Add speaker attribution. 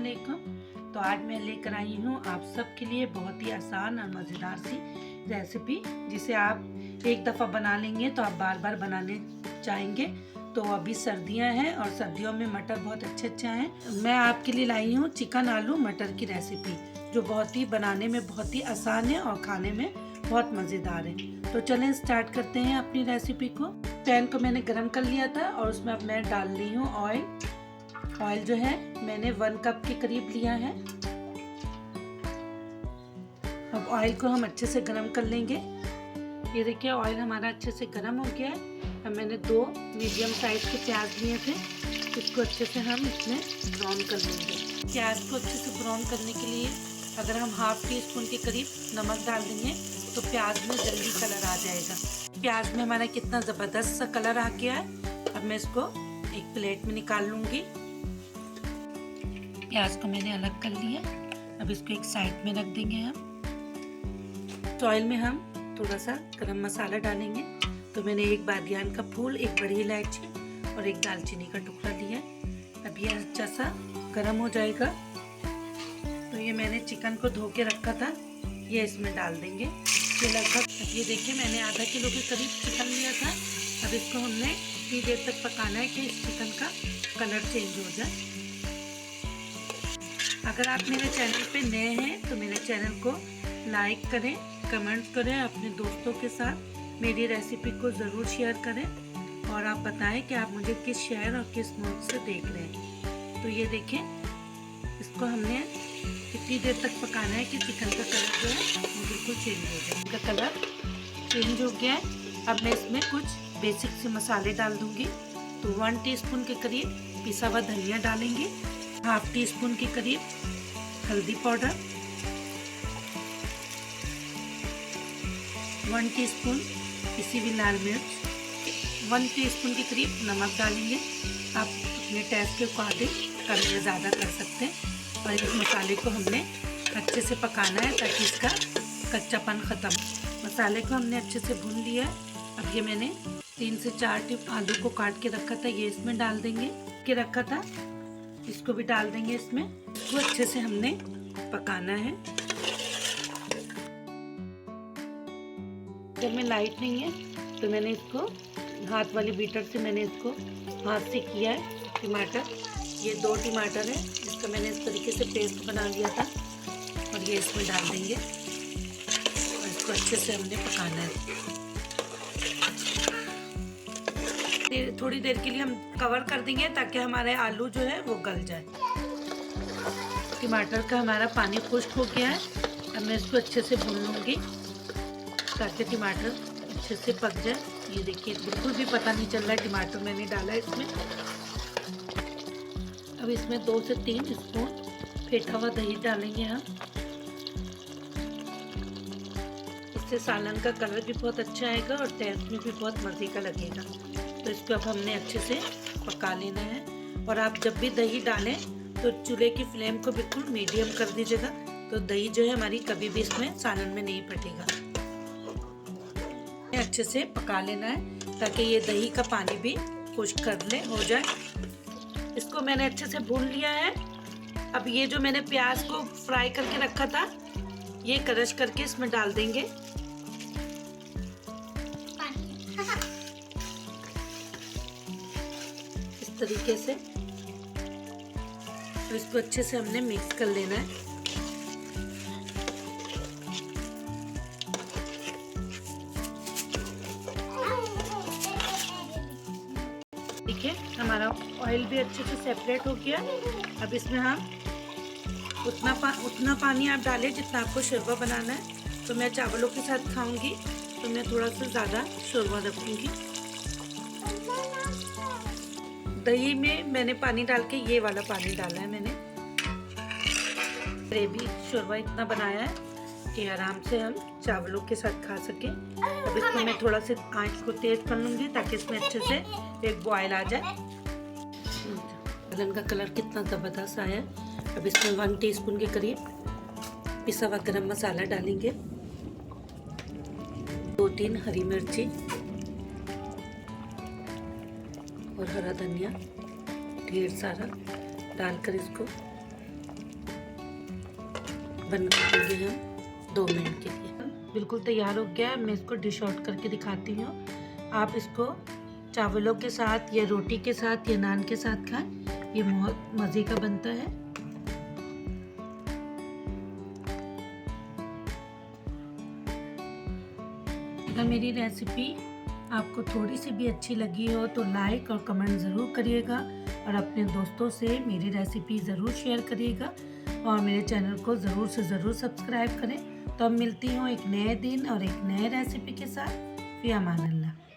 Speaker 1: अस्सलामुअलैकुम। तो आज मैं लेकर आई हूँ आप सबके लिए बहुत ही आसान और मज़ेदार सी रेसिपी, जिसे आप एक दफ़ा बना लेंगे तो आप बार बार बनाने चाहेंगे। तो अभी सर्दियाँ हैं और सर्दियों में मटर बहुत अच्छे हैं। मैं आपके लिए लाई हूँ चिकन आलू मटर की रेसिपी, जो बहुत ही बनाने में बहुत ही आसान है और खाने में बहुत मज़ेदार है। तो चलें स्टार्ट करते हैं अपनी रेसिपी को। पैन को मैंने गरम कर लिया था और उसमें अब मैं डाल रही हूँ ऑयल जो है मैंने 1 कप के करीब लिया है। अब ऑयल को हम अच्छे से गरम कर लेंगे। ये देखिए ऑयल हमारा अच्छे से गरम हो गया है। अब मैंने 2 मीडियम साइज के प्याज लिए थे, इसको अच्छे से हम इसमें ब्राउन कर लेंगे। प्याज को अच्छे से ब्राउन करने के लिए अगर हम ½ टीस्पून के करीब नमक डाल देंगे तो प्याज में जल्दी कलर आ जाएगा। प्याज में हमारा कितना ज़बरदस्त सा कलर आ गया है। अब मैं इसको एक प्लेट में निकाल लूँगी। प्याज को मैंने अलग कर लिया। अब इसको एक साइड में रख देंगे हम। तो ऑयल में हम थोड़ा सा गरम मसाला डालेंगे। तो मैंने 1 बादियान का फूल, 1 बड़ी इलायची और 1 दालचीनी का टुकड़ा लिया। अब ये अच्छा सा गरम हो जाएगा तो ये मैंने चिकन को धो के रखा था, ये इसमें डाल देंगे। ये लगभग, ये देखिए मैंने आधा किलो के करीब चिकन लिया था। अब इसको हमने इतनी देर तक पकाना है कि इस चिकन का कलर चेंज हो जाए। अगर आप मेरे चैनल पे नए हैं तो मेरे चैनल को लाइक करें, कमेंट करें, अपने दोस्तों के साथ मेरी रेसिपी को ज़रूर शेयर करें और आप बताएं कि आप मुझे किस शहर और किस मुल्क से देख रहे हैं। तो ये देखें, इसको हमने इतनी देर तक पकाना है कि चिकन का कलर जो है वो बिल्कुल चेंज हो जाए। इसका कलर चेंज हो गया है। अब मैं इसमें कुछ बेसिक से मसाले डाल दूँगी। तो 1 टीस्पून के करीब पिसा हुआ धनिया डालेंगे, ½ टीस्पून के करीब हल्दी पाउडर, 1 टीस्पून पिसी हुई लाल मिर्च, 1 टीस्पून के करीब नमक डालेंगे। आप अपने टेस्ट के अकॉर्डिंग कम या ज़्यादा कर सकते हैं। और इस मसाले को हमने अच्छे से पकाना है ताकि इसका कच्चापन ख़त्म। मसाले को हमने अच्छे से भून लिया है। अब ये मैंने 3 से 4 टिप आलू को काट के रखा था, ये इसमें डाल देंगे। के रखा था इसको भी डाल देंगे इसमें। इसको अच्छे से हमने पकाना है। जब में लाइट नहीं है तो मैंने इसको हाथ वाली बीटर से मैंने इसको हाथ से किया है। टमाटर, ये 2 टमाटर है जिसका मैंने इस तरीके से पेस्ट बना लिया था और ये इसमें डाल देंगे और इसको अच्छे से हमने पकाना है। थोड़ी देर के लिए हम कवर कर देंगे ताकि हमारे आलू जो है वो गल जाए। टमाटर का हमारा पानी खुश्क हो गया है। अब मैं इसको अच्छे से भून लूँगी ताकि टमाटर अच्छे से पक जाए। ये देखिए बिल्कुल भी पता नहीं चल रहा है टमाटर मैंने डाला है इसमें। अब इसमें 2 से 3 स्पून फेंटा हुआ दही डालेंगे हम। इससे सालन का कलर भी बहुत अच्छा आएगा और टेस्ट में भी बहुत मज़े का लगेगा। तो इसको अब हमने अच्छे से पका लेना है। और आप जब भी दही डालें तो चूल्हे की फ्लेम को बिल्कुल मीडियम कर दीजिएगा, तो दही जो है हमारी कभी भी इसमें सालन में नहीं फटेगा। अच्छे से पका लेना है ताकि ये दही का पानी भी खुश्क कर ले हो जाए। इसको मैंने अच्छे से भून लिया है। अब ये जो मैंने प्याज को फ्राई करके रखा था ये क्रश करके इसमें डाल देंगे। इस तरीके से तो इसको अच्छे से हमने मिक्स कर लेना है। देखिए हमारा ऑयल भी अच्छे से सेपरेट हो गया। अब इसमें हम उतना पानी आप डालें जितना आपको शोरबा बनाना है। तो मैं चावलों के साथ खाऊंगी तो मैं थोड़ा सा ज़्यादा शोरबा रखूंगी। दही में मैंने पानी डाल के ये वाला पानी डाला है मैंने। ग्रेवी शोरबा इतना बनाया है कि आराम से हम चावलों के साथ खा सकें। अब इसको मैं थोड़ा सा आंच को तेज कर लूँगी ताकि इसमें अच्छे से एक बॉयल आ जाए। चिकन का कलर कितना ज़बरदस्त आया है। अब इसमें 1 टीस्पून के करीब पिसा हुआ गरम मसाला डालेंगे, 2-3 हरी मिर्ची और हरा धनिया ढेर सारा डालकर इसको बंद कर देंगे हम 2 मिनट के लिए। बिल्कुल तैयार हो गया है। मैं इसको डिश आउट करके दिखाती हूँ। आप इसको चावलों के साथ या रोटी के साथ या नान के साथ खाएं, ये बहुत मज़े का बनता है। अगर मेरी रेसिपी आपको थोड़ी सी भी अच्छी लगी हो तो लाइक और कमेंट ज़रूर करिएगा और अपने दोस्तों से मेरी रेसिपी ज़रूर शेयर करिएगा और मेरे चैनल को ज़रूर से ज़रूर सब्सक्राइब करें। तो अब मिलती हूँ एक नए दिन और एक नए रेसिपी के साथ। फ़ी अमान अल्लाह।